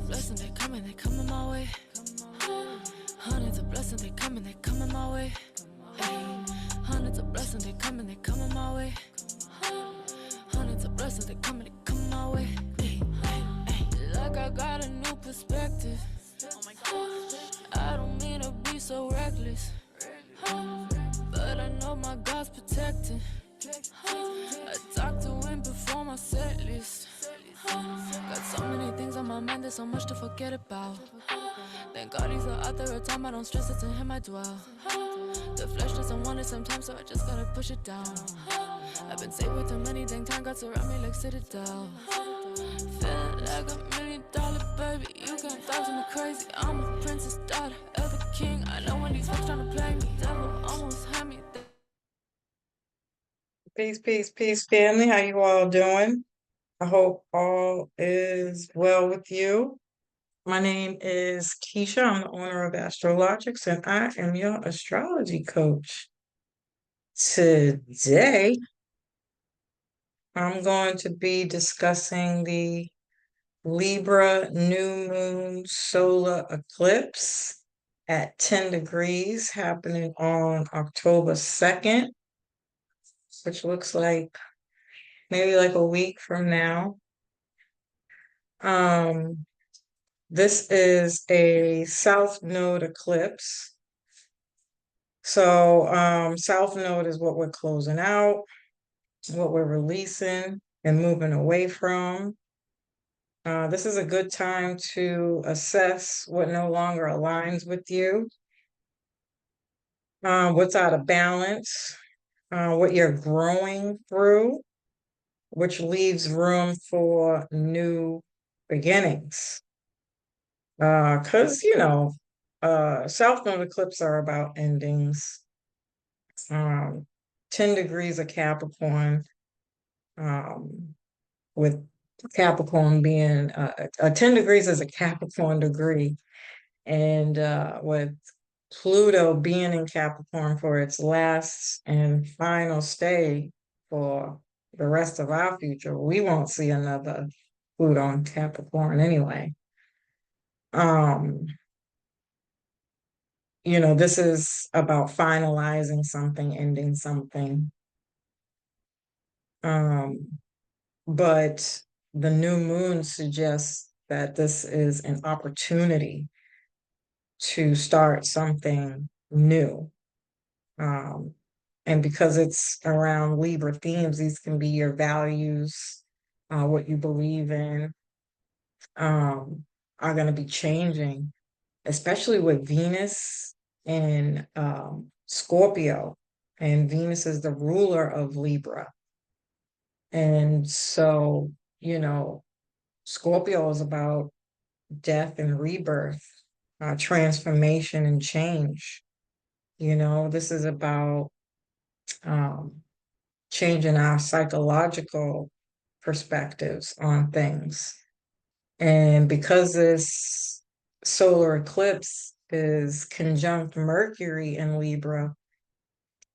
blessings, they coming my way. Hundreds of blessings, they coming my way. Hundreds of blessings, they coming my way. Hundreds of blessings, they coming my way. Like I got a new perspective. I don't mean to be so reckless, but I know my God's protecting. I talk to him before my set list. Got so many things on my mind, there's so much to forget about. Thank God he's the author of time, I don't stress it, to him I dwell. The flesh doesn't want it sometimes, so I just gotta push it down. I've been saved with too many, dang time got surround me like Citadel. Feeling like $1 million, baby, you can't talk to me crazy. I'm a princess daughter of the king. I know when these folks tryna play me, devil almost had me. Peace, peace, peace, family. How you all doing? I hope all is well with you. My name is Keisha. I'm the owner of Astrologiks, and I am your astrology coach. Today, I'm going to be discussing the Libra new moon solar eclipse at 10 degrees happening on October 2nd, which looks like maybe like a week from now. Um, this is a South Node eclipse. So, South Node is what we're closing out, what we're releasing and moving away from. This is a good time to assess what no longer aligns with you, what's out of balance, what you're growing through, which leaves room for new beginnings. Because, South Node eclipses are about endings. 10 degrees of Capricorn, with Capricorn being 10 degrees is a Capricorn degree. And with Pluto being in Capricorn for its last and final stay for the rest of our future, we won't see another Pluto in Capricorn anyway. This is about finalizing something, ending something. But the new moon suggests that this is an opportunity to start something new. And because it's around Libra themes, these can be your values, what you believe in, are going to be changing, especially with Venus and Scorpio. And Venus is the ruler of Libra. And so, Scorpio is about death and rebirth, transformation and change. This is about changing our psychological perspectives on things. And because this solar eclipse is conjunct Mercury in Libra,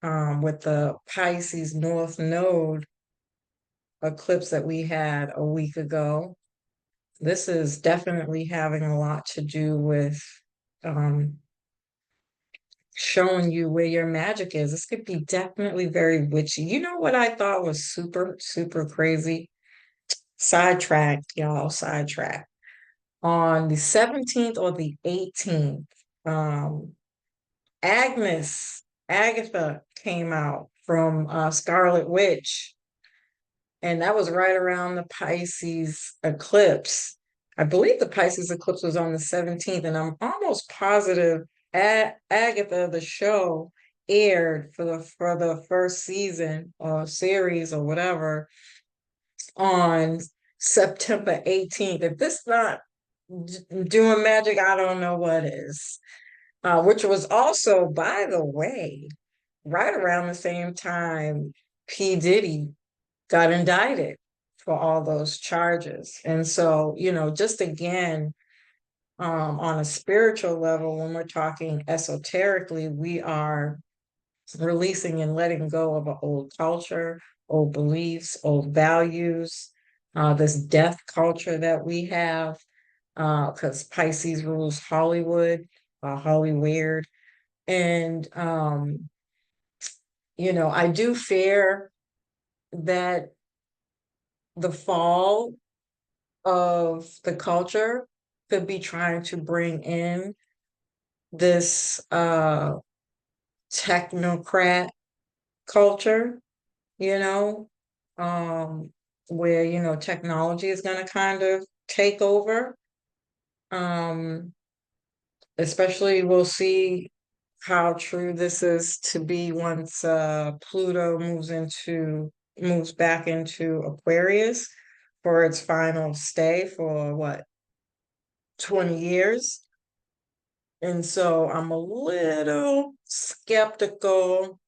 with the Pisces North Node eclipse that we had a week ago, this is definitely having a lot to do with showing you where your magic is. This could be definitely very witchy. You know what I thought was super, super crazy? Sidetracked, y'all, sidetracked. On the 17th or the 18th, Agatha came out from Scarlet Witch, and that was right around the Pisces eclipse. I believe the Pisces eclipse was on the 17th, and I'm almost positive Agatha, the show, aired for the first season or series or whatever on September 18th. If this not doing magic, I don't know what is. Which was also, by the way, right around the same time P. Diddy got indicted for all those charges. And so, just again, on a spiritual level, when we're talking esoterically, we are releasing and letting go of an old culture, old beliefs, old values, this death culture that we have. because Pisces rules Hollywood, Hollyweird. And I do fear that the fall of the culture could be trying to bring in this technocrat culture, you know, um, where, technology is going to kind of take over. Um, Especially we'll see how true this is to be once Pluto moves back into Aquarius for its final stay for what, 20 years. And so I'm a little skeptical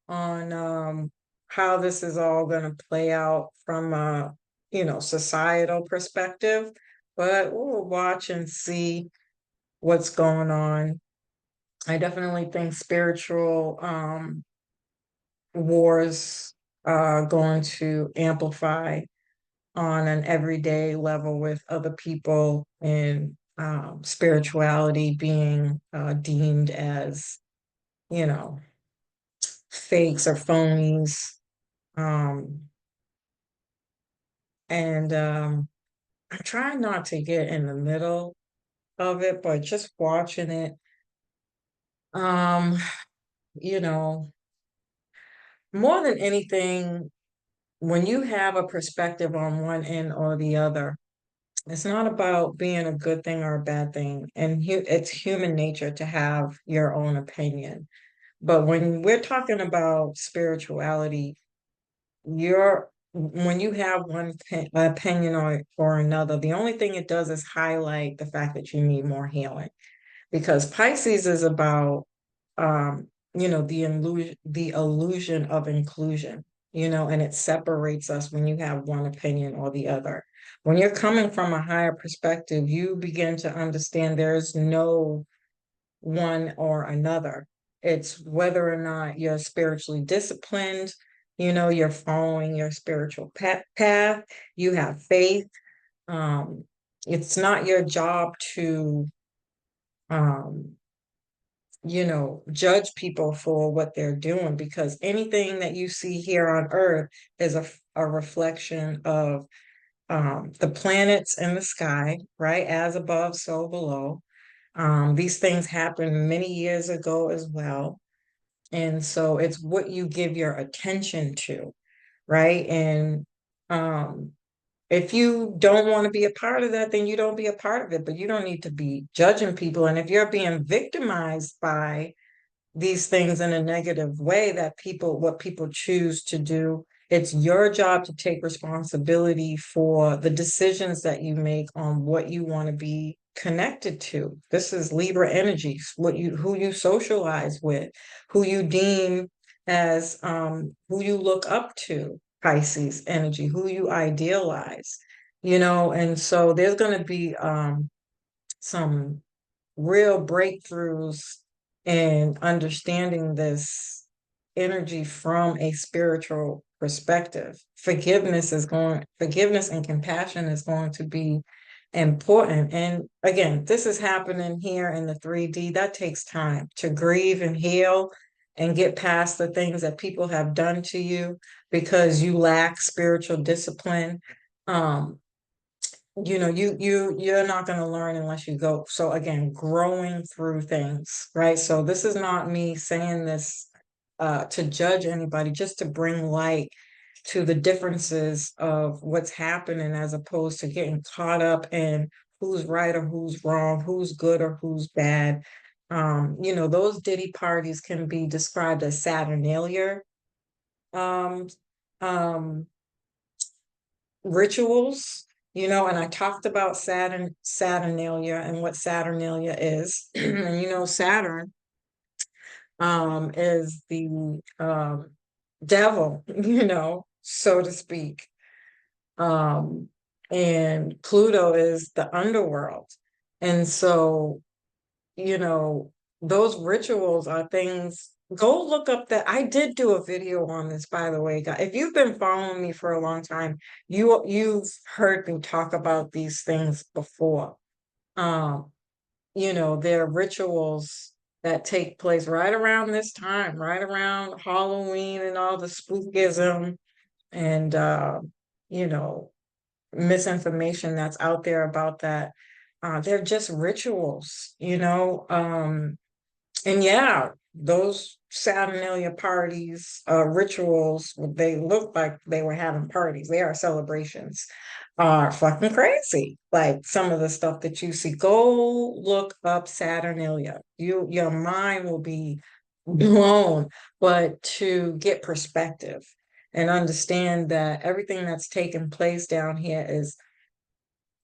on how this is all going to play out from a, societal perspective, but we'll watch and see what's going on. I definitely think spiritual wars are going to amplify on an everyday level with other people, and spirituality being deemed as, you know, fakes or phonies. Um, and I'm trying not to get in the middle of it, but just watching it, um, you know, more than anything, when you have a perspective on one end or the other, it's not about being a good thing or a bad thing. And it's human nature to have your own opinion. But when we're talking about spirituality, when you have one opinion or another, the only thing it does is highlight the fact that you need more healing. Because Pisces is about the illusion of inclusion, and it separates us when you have one opinion or the other. When you're coming from a higher perspective, you begin to understand there's no one or another. It's whether or not you're spiritually disciplined, you're following your spiritual path, you have faith. Um, it's not your job to um, judge people for what they're doing, because anything that you see here on Earth is a reflection of the planets in the sky, right? As above, so below. These things happened many years ago as well. And so it's what you give your attention to, right? And um, if you don't want to be a part of that, then you don't be a part of it, but you don't need to be judging people. And if you're being victimized by these things in a negative way, what people choose to do, it's your job to take responsibility for the decisions that you make on what you want to be connected to. This is Libra energy, who you socialize with, who you deem as who you look up to, Pisces energy, who you idealize, and so there's going to be some real breakthroughs in understanding this energy from a spiritual perspective. Forgiveness and compassion is going to be important. And again, this is happening here in the 3D. That takes time to grieve and heal and get past the things that people have done to you because you lack spiritual discipline. Um, you're not going to learn unless you go. So again, growing through things, right? So this is not me saying this to judge anybody, just to bring light to the differences of what's happening, as opposed to getting caught up in who's right or who's wrong, who's good or who's bad. Those Diddy parties can be described as Saturnalia um, um, rituals, and I talked about Saturnalia and what Saturnalia is. And Saturn is the devil, so to speak. Um, and Pluto is the underworld. And so, those rituals are things Go look up that. I did do a video on this, by the way, guys. If you've been following me for a long time, you've heard me talk about these things before. Um, there are rituals that take place right around this time, right around Halloween and all the spookism and you know, misinformation that's out there about that. They're just rituals, and yeah, those Saturnalia parties, rituals, they look like they were having parties. They are celebrations. Are fucking crazy. Like some of the stuff that you see. Go look up Saturnalia. Your mind will be blown. But to get perspective and understand that everything that's taking place down here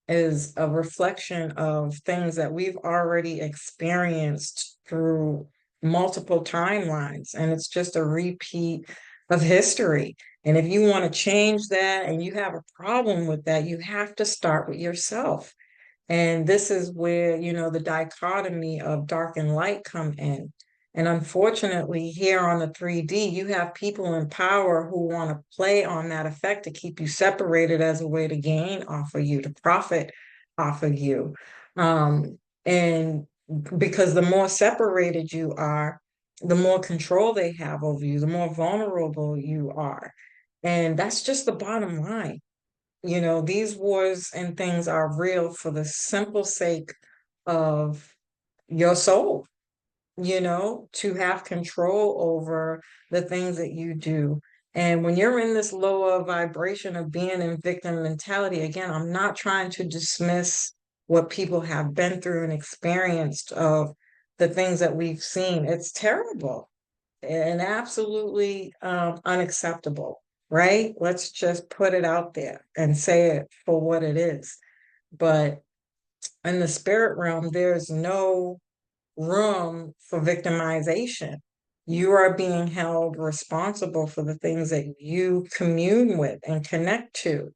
is a reflection of things that we've already experienced through multiple timelines. And it's just a repeat of history. And if you want to change that and you have a problem with that, you have to start with yourself. And this is where, the dichotomy of dark and light come in. And unfortunately, here on the 3D, you have people in power who want to play on that effect to keep you separated as a way to gain off of you, to profit off of you. And because the more separated you are, the more control they have over you, the more vulnerable you are. And that's just the bottom line. These wars and things are real for the simple sake of your soul, to have control over the things that you do. And when you're in this lower vibration of being in victim mentality, again, I'm not trying to dismiss what people have been through and experienced of the things that we've seen. It's terrible and absolutely unacceptable, right? Let's just put it out there and say it for what it is. But in the spirit realm, there's no room for victimization. You are being held responsible for the things that you commune with and connect to,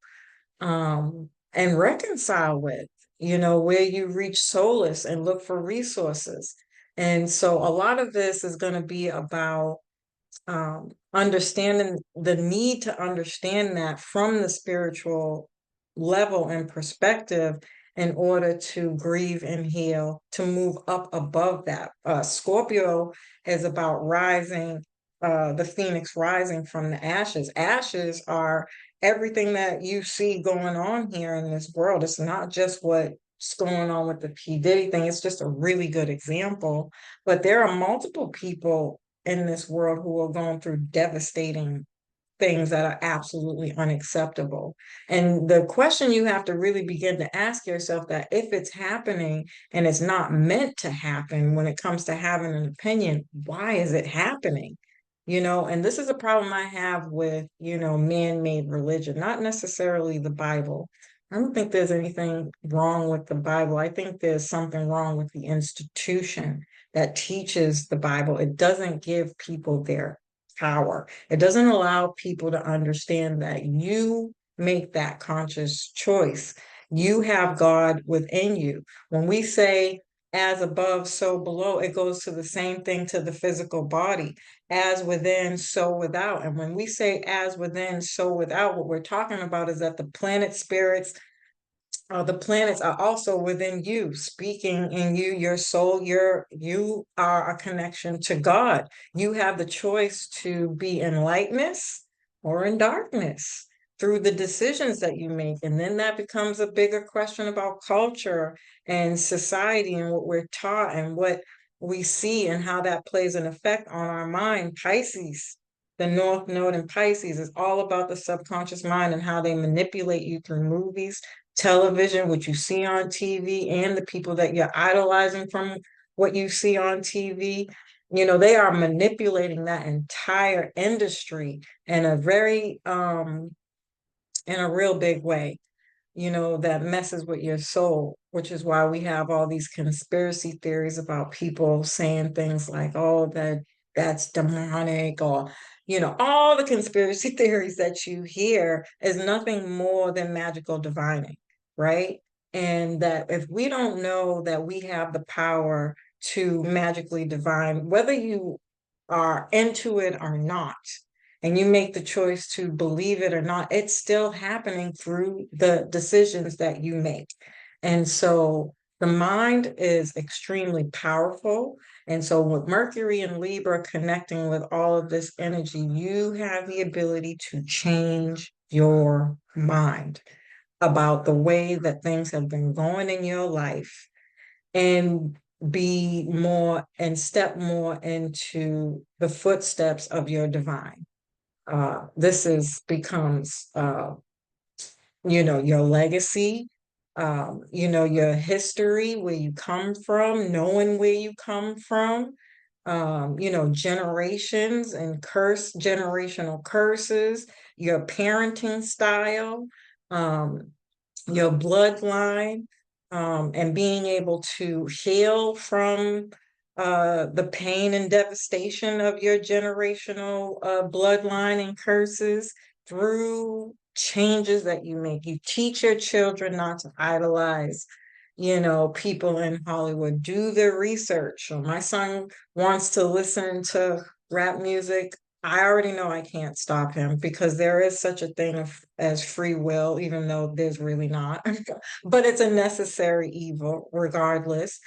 and reconcile with, where you reach solace and look for resources. And so a lot of this is going to be about understanding the need to understand that from the spiritual level and perspective in order to grieve and heal, to move up above that. Scorpio is about rising, the phoenix rising from the ashes. Ashes are everything that you see going on here in this world. It's not just what's going on with the P. Diddy thing. It's just a really good example. But there are multiple people in this world who are going through devastating things that are absolutely unacceptable. And the question you have to really begin to ask yourself that if it's happening and it's not meant to happen when it comes to having an opinion, why is it happening? And this is a problem I have with, man-made religion, not necessarily the Bible. I don't think there's anything wrong with the Bible. I think there's something wrong with the institution that teaches the Bible. It doesn't give people their power. It doesn't allow people to understand that you make that conscious choice. You have God within you. When we say as above, so below, it goes to the same thing to the physical body, as within, so without. And when we say as within, so without, what we're talking about is that the planet spirits, the planets are also within you, speaking in you, your soul. You are a connection to God. You have the choice to be in lightness or in darkness through the decisions that you make. And then that becomes a bigger question about culture and society and what we're taught and what we see and how that plays an effect on our mind. Pisces, the North Node in Pisces, is all about the subconscious mind and how they manipulate you through movies, television, what you see on TV, and the people that you're idolizing from what you see on TV. They are manipulating that entire industry in a very in a real big way, that messes with your soul, which is why we have all these conspiracy theories about people saying things like, oh, that's demonic, or, all the conspiracy theories that you hear is nothing more than magical divining, right? And that if we don't know that we have the power to magically divine, whether you are into it or not, and you make the choice to believe it or not, it's still happening through the decisions that you make. And so the mind is extremely powerful. And so with Mercury and Libra connecting with all of this energy, you have the ability to change your mind about the way that things have been going in your life, and be more and step more into the footsteps of your divine. This is becomes your legacy, your history, where you come from, knowing where you come from, generations and generational curses, your parenting style, um, your bloodline, and being able to heal from the pain and devastation of your generational bloodline and curses through changes that you make. You teach your children not to idolize, people in Hollywood. Do the research. So my son wants to listen to rap music. I already know I can't stop him, because there is such a thing as free will, even though there's really not. But it's a necessary evil regardless.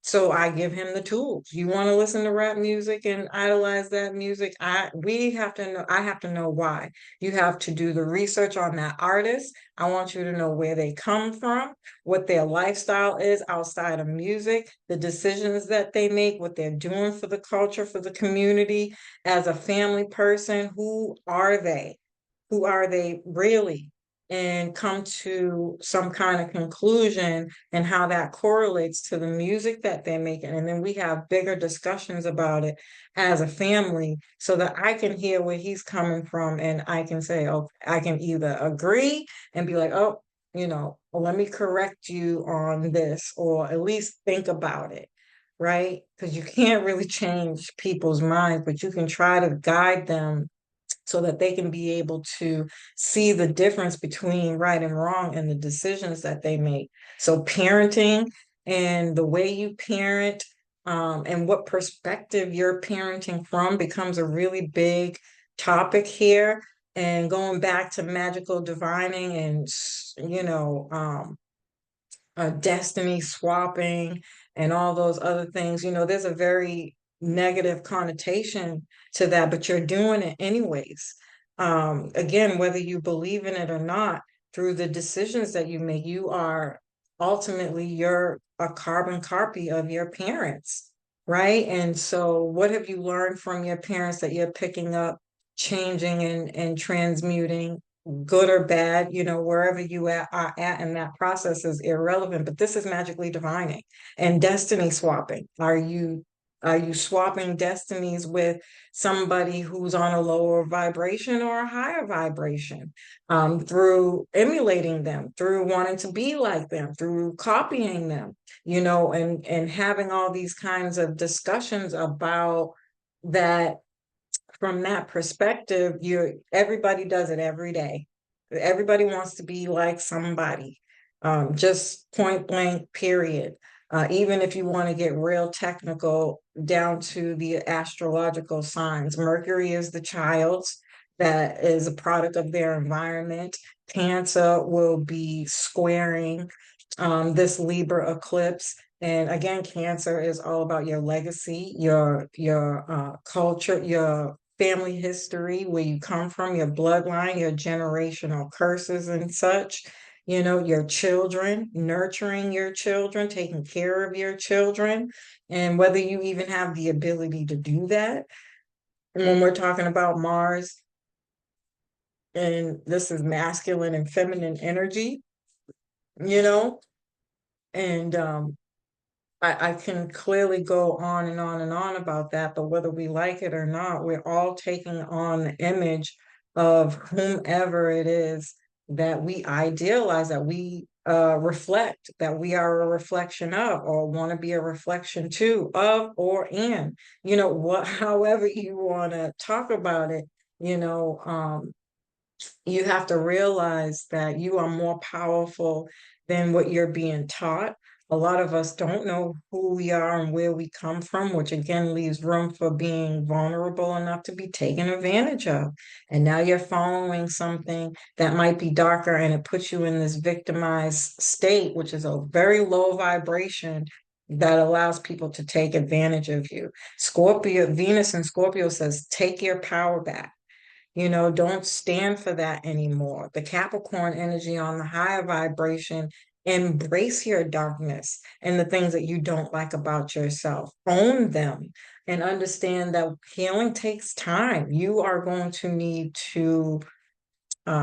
So I give him the tools. You want to listen to rap music and idolize that music? I have to know why. You have to do the research on that artist. I want you to know where they come from, what their lifestyle is outside of music, the decisions that they make, what they're doing for the culture, for the community, as a family person. Who are they really? And come to some kind of conclusion, and how that correlates to the music that they're making. And then we have bigger discussions about it as a family, so that I can hear where he's coming from, and I can say, oh, I can either agree and be like, oh, well, let me correct you on this, or at least think about it, right? Because you can't really change people's minds, but you can try to guide them so that they can be able to see the difference between right and wrong and the decisions that they make. So parenting, and the way you parent, and what perspective you're parenting from, becomes a really big topic here. And going back to magical divining, and destiny swapping and all those other things. There's a very negative connotation to that, but you're doing it anyways. Again, whether you believe in it or not, through the decisions that you make, you are ultimately, you're a carbon copy of your parents, right? And so what have you learned from your parents that you're picking up, changing, and transmuting, good or bad, wherever are at in that process is irrelevant. But this is magically divining and destiny swapping. Are you swapping destinies with somebody who's on a lower vibration or a higher vibration, through emulating them, through wanting to be like them, through copying them, and having all these kinds of discussions about that. From that perspective, everybody does it every day. Everybody wants to be like somebody, just point blank, period. Even if you want to get real technical, down to the astrological signs, Mercury is the child's, that is a product of their environment. Cancer will be squaring this Libra eclipse. And again, Cancer is all about your legacy, your culture, your family history, where you come from, your bloodline, your generational curses and such. Your children, nurturing your children, taking care of your children, and whether you even have the ability to do that. And when we're talking about Mars, and this is masculine and feminine energy, you know, and I can clearly go on and on and on about that, but whether we like it or not, we're all taking on the image of whomever it is that we idealize, that we reflect, that we are a reflection of, or want to be a reflection to, of, or in, however you want to talk about it. You have to realize that you are more powerful than what you're being taught. A A lot of us don't know who we are and where we come from, which again leaves room for being vulnerable enough to be taken advantage of. And now you're following something that might be darker and it puts you in this victimized state, which is a very low vibration that allows people to take advantage of you. Scorpio, Venus and Scorpio says, take your power back. Don't stand for that anymore. The Capricorn energy on the higher vibration, embrace your darkness and the things that you don't like about yourself. Own them and understand that healing takes time. You are going to need to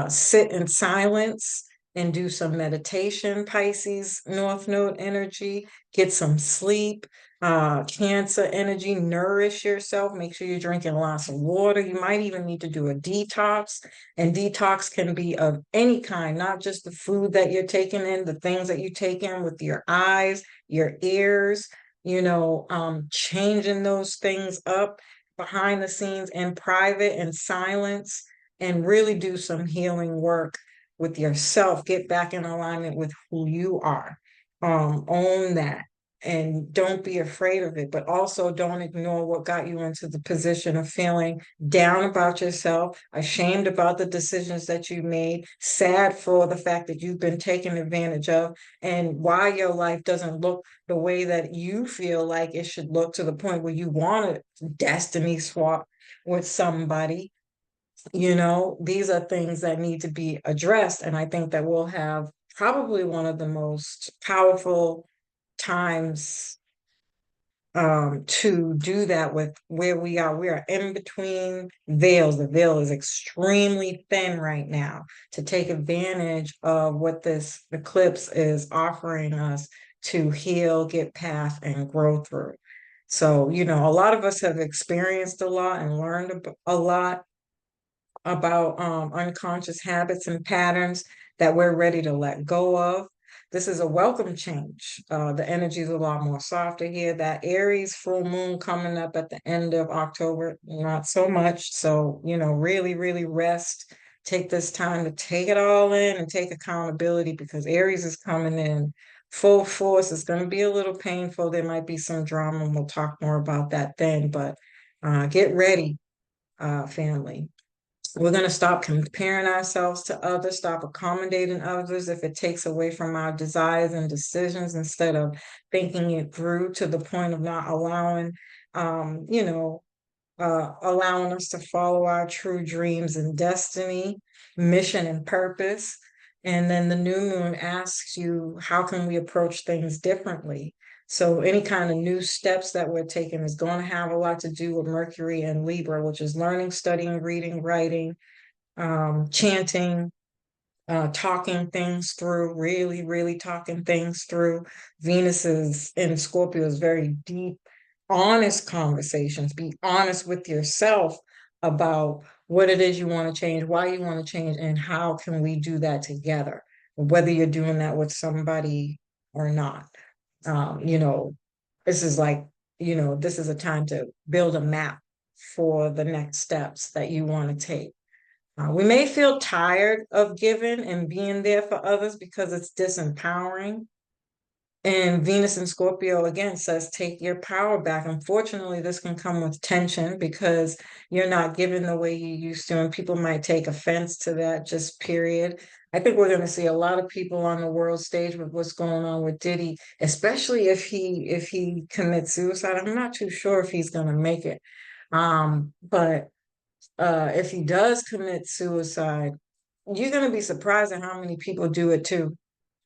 sit in silence and do some meditation, Pisces, North Node energy, get some sleep, Cancer energy, nourish yourself, make sure you're drinking lots of water. You might even need to do a detox, and detox can be of any kind, not just the food that you're taking in, the things that you take in with your eyes, your ears, changing those things up behind the scenes in private and silence and really do some healing work with yourself. Get back in alignment with who you are. Own that and don't be afraid of it, but also don't ignore what got you into the position of feeling down about yourself, ashamed about the decisions that you made, sad for the fact that you've been taken advantage of, and why your life doesn't look the way that you feel like it should look to the point where you want to destiny swap with somebody. These are things that need to be addressed. And I think that we'll have probably one of the most powerful times to do that with where we are. We are in between veils. The veil is extremely thin right now to take advantage of what this eclipse is offering us to heal, get past, and grow through. So, a lot of us have experienced a lot and learned a lot about unconscious habits and patterns that we're ready to let go of. This is a welcome change. The energy is a lot more softer here. That Aries full moon coming up at the end of October, not so much. So, really, really rest. Take this time to take it all in and take accountability because Aries is coming in full force. It's going to be a little painful. There might be some drama, and we'll talk more about that then. But get ready, family. We're going to stop comparing ourselves to others, stop accommodating others if it takes away from our desires and decisions instead of thinking it through to the point of not allowing, allowing us to follow our true dreams and destiny, mission and purpose. And then the new moon asks you, how can we approach things differently? So any kind of new steps that we're taking is going to have a lot to do with Mercury and Libra, which is learning, studying, reading, writing, chanting, talking things through, really, really talking things through. Venus is in Scorpio is very deep, honest conversations. Be honest with yourself about what it is you want to change, why you want to change, and how can we do that together, whether you're doing that with somebody or not. This is like, this is a time to build a map for the next steps that you want to take. We may feel tired of giving and being there for others because it's disempowering. And Venus in Scorpio again says, take your power back. Unfortunately, this can come with tension because you're not giving the way you used to, and people might take offense to that, just period. I think we're going to see a lot of people on the world stage with what's going on with Diddy, especially if he commits suicide. I'm not too sure if he's going to make it. But if he does commit suicide, you're going to be surprised at how many people do it too.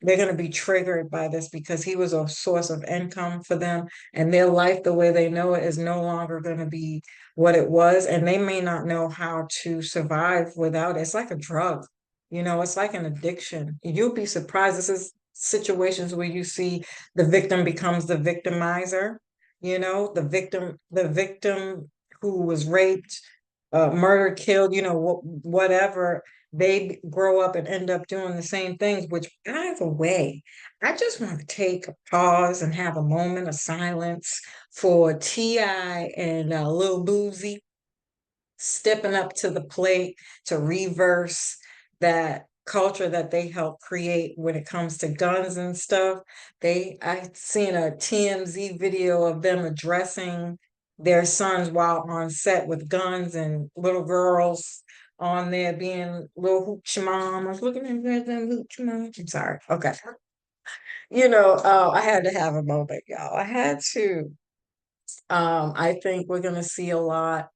They're going to be triggered by this because he was a source of income for them, and their life, the way they know it, is no longer going to be what it was. And they may not know how to survive without it. It's like a drug, it's like an addiction. You'll be surprised. This is situations where you see the victim becomes the victimizer, the victim who was raped, murdered, killed, whatever, they grow up and end up doing the same things, which either way, I just want to take a pause and have a moment of silence for T.I. and Lil Boozy stepping up to the plate to reverse that culture that they help create when it comes to guns and stuff. I seen a TMZ video of them addressing their sons while on set with guns and little girls on there being little hoochie mamas. Looking at them hoochie mamas. I'm sorry. Okay. I had to have a moment, y'all. I had to. I think we're gonna see a lot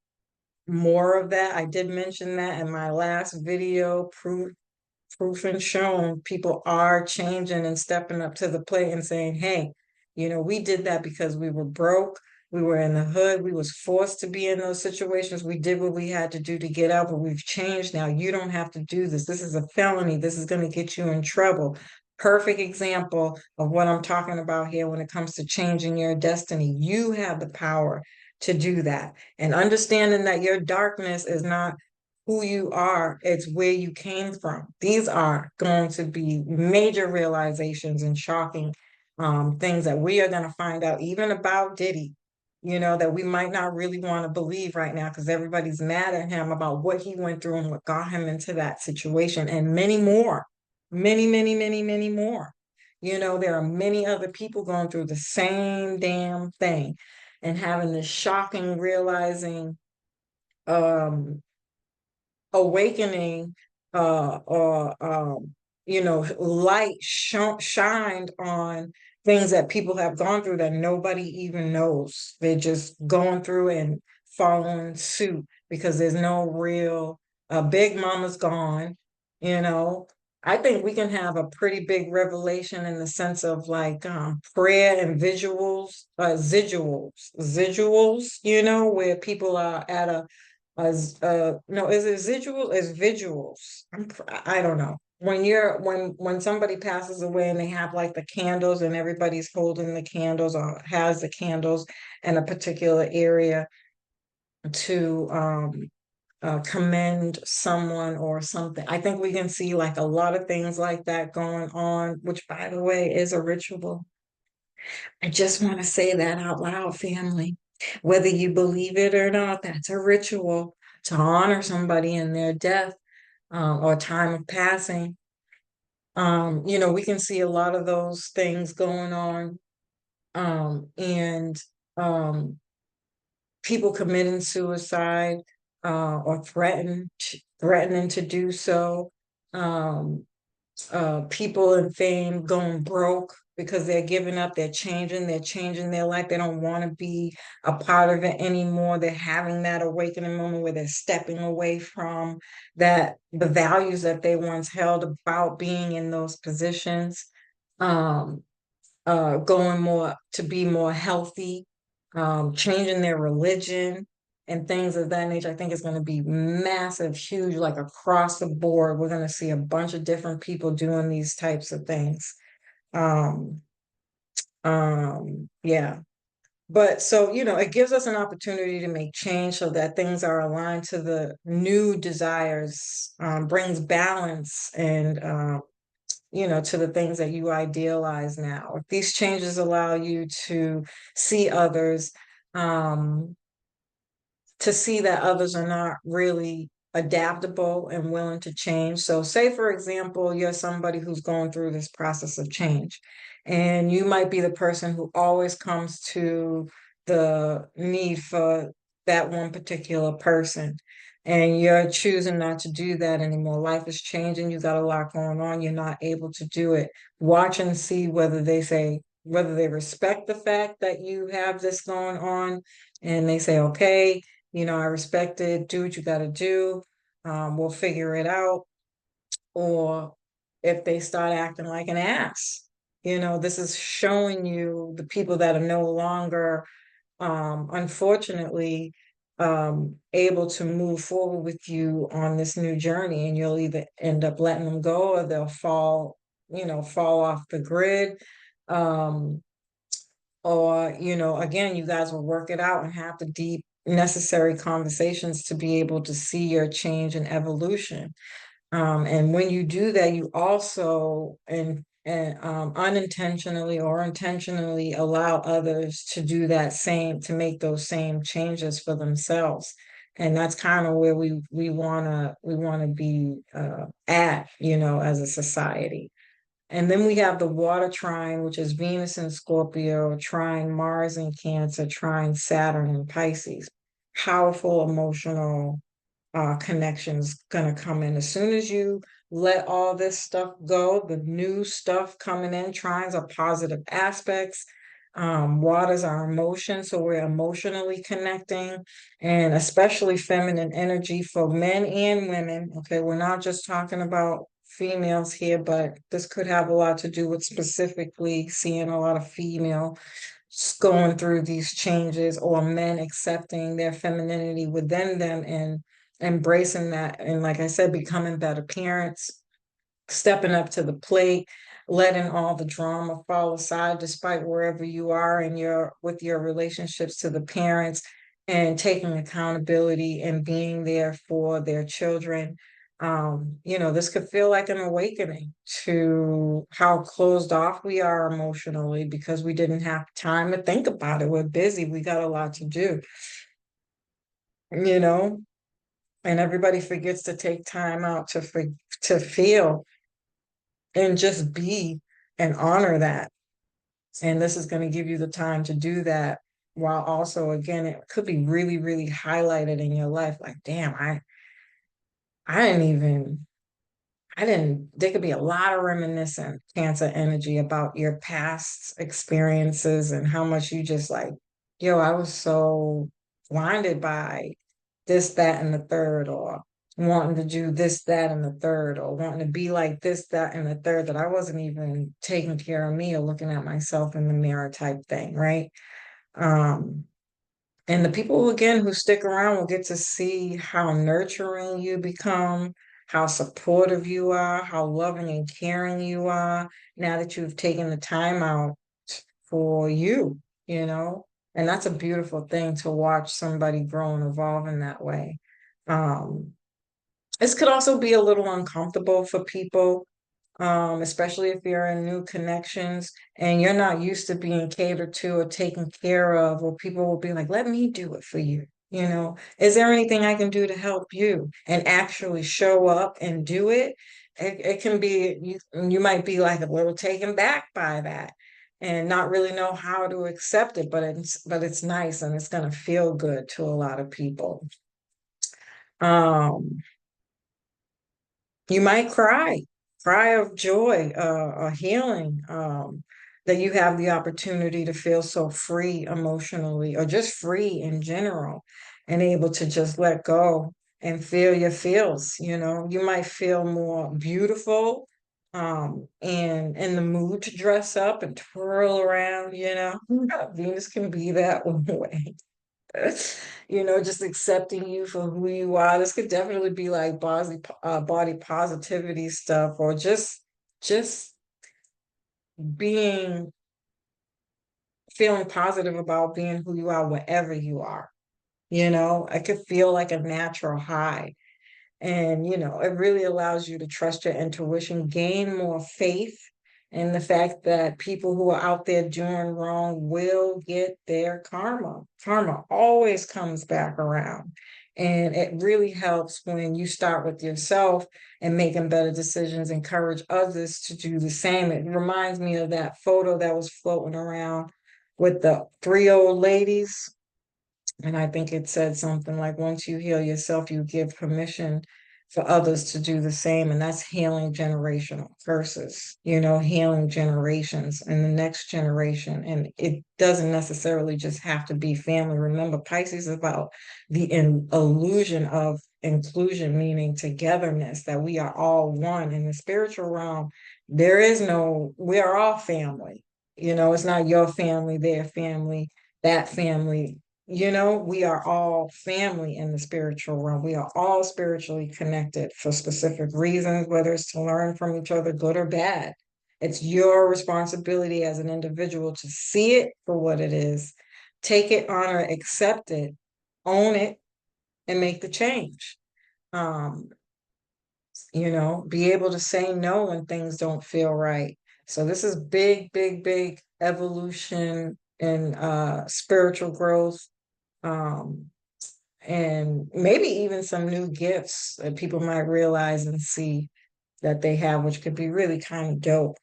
more of that. I did mention that in my last video, proof and shown people are changing and stepping up to the plate and saying, hey, we did that because we were broke. We were in the hood. We was forced to be in those situations. We did what we had to do to get out, but we've changed now. You don't have to do this. This is a felony. This is going to get you in trouble. Perfect example of what I'm talking about here when it comes to changing your destiny. You have the power to do that. And understanding that your darkness is not who you are, it's where you came from. These are going to be major realizations and shocking things that we are going to find out, even about Diddy, that we might not really want to believe right now because everybody's mad at him about what he went through and what got him into that situation, and many more, many, many, many, many more. There are many other people going through the same damn thing and having this shocking realizing awakening or light shined on things that people have gone through that nobody even knows. They're just going through and following suit because there's no real big mama's gone. I think we can have a pretty big revelation in the sense of like prayer and visuals, where people are at a as no, is it residual as visuals? I don't know. When somebody passes away and they have like the candles and everybody's holding the candles or has the candles in a particular area to commend someone or something. I think we can see like a lot of things like that going on, which by the way is a ritual. I just want to say that out loud, family. Whether you believe it or not, that's a ritual to honor somebody in their death or time of passing. We can see a lot of those things going on, and people committing suicide or threatening to do so. People in fame going broke because they're giving up, they're changing their life. They don't want to be a part of it anymore. They're having that awakening moment where they're stepping away from the values that they once held about being in those positions. Um, Going more to be more healthy, changing their religion and things of that nature. I think it's going to be massive, huge, like across the board. We're going to see a bunch of different people doing these types of things. Um, yeah. But so, it gives us an opportunity to make change so that things are aligned to the new desires, brings balance and to the things that you idealize now. If these changes allow you to see others, um, to see that others are not really adaptable and willing to change. So, say, for example, you're somebody who's going through this process of change, and you might be the person who always comes to the need for that one particular person. And you're choosing not to do that anymore. Life is changing. You got a lot going on. You're not able to do it. Watch and see whether they respect the fact that you have this going on and they say, okay, I respect it. Do what you got to do. We'll figure it out. Or if they start acting like an ass, this is showing you the people that are no longer, unfortunately, able to move forward with you on this new journey. And you'll either end up letting them go or they'll fall off the grid. Or again, you guys will work it out and have the deep necessary conversations to be able to see your change and evolution. And when you do that, you also and unintentionally or intentionally allow others to do that same, to make those same changes for themselves. And that's kind of where we wanna be at, as a society. And then we have the water trine, which is Venus in Scorpio, trine Mars in Cancer, trine Saturn in Pisces. Powerful emotional connections gonna come in. As soon as you let all this stuff go, the new stuff coming in, trines are positive aspects. Waters are emotion, so we're emotionally connecting, and especially feminine energy for men and women. Okay, we're not just talking about females here, but this could have a lot to do with specifically seeing a lot of female going through these changes, or men accepting their femininity within them and embracing that. And like I said, becoming better parents, stepping up to the plate, letting all the drama fall aside, despite wherever you are in your with your relationships to the parents, and taking accountability and being there for their children. This could feel like an awakening to how closed off we are emotionally because we didn't have time to think about it. We're busy, we got a lot to do, you know, and everybody forgets to take time out to feel and just be and honor that. And this is going to give you the time to do that, while also, again, it could be really, really highlighted in your life. Like, damn, I didn't even, I didn't, there could be a lot of reminiscent Cancer energy about your past experiences and how much you just like, yo, I was so blinded by this, that, and the third, or wanting to do this, that, and the third, or wanting to be like this, that, and the third, that I wasn't even taking care of me or looking at myself in the mirror type thing, right? Um, and the people, again, who stick around will get to see how nurturing you become, how supportive you are, how loving and caring you are now that you've taken the time out for you, you know? And that's a beautiful thing to watch somebody grow and evolve in that way. Um, this could also be a little uncomfortable for people, especially if you're in new connections and you're not used to being catered to or taken care of, or people will be like, let me do it for you. Is there anything I can do to help you? And actually show up and do it. It can be, you might be like a little taken back by that and not really know how to accept it, but it's nice and it's going to feel good to a lot of people. Um, you might cry of joy, or healing, that you have the opportunity to feel so free emotionally, or just free in general, and able to just let go and feel your feels. You might feel more beautiful, and in the mood to dress up and twirl around. Venus can be that way. Just accepting you for who you are. This could definitely be like body positivity stuff, or just being feeling positive about being who you are wherever you are. I could feel like a natural high. And, it really allows you to trust your intuition, gain more faith in the fact that people who are out there doing wrong will get their karma. Karma always comes back around. And it really helps when you start with yourself and making better decisions, encourage others to do the same. It reminds me of that photo that was floating around with the three old ladies, and I think it said something like, once you heal yourself, you give permission for others to do the same. And that's healing generational curses, healing generations and the next generation. And it doesn't necessarily just have to be family. Remember, Pisces is about the illusion of inclusion, meaning togetherness, that we are all one. In the spiritual realm, we are all family. It's not your family, their family, that family. We are all family in the spiritual realm. We are all spiritually connected for specific reasons, whether it's to learn from each other, good or bad. It's your responsibility as an individual to see it for what it is, take it, honor, accept it, own it, and make the change. Um, be able to say no when things don't feel right. So this is big, big, big evolution in spiritual growth. um and maybe even some new gifts that people might realize and see that they have, which could be really kind of dope.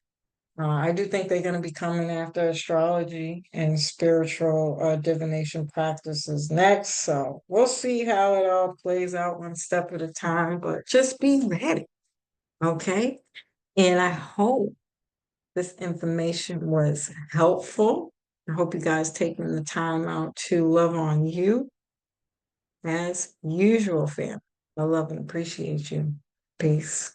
I do think they're going to be coming after astrology and spiritual divination practices next. So we'll see how it all plays out one step at a time, but just be ready. Okay. And I hope this information was helpful. I hope you guys taking the time out to love on you as usual, fam. I love and appreciate you. Peace.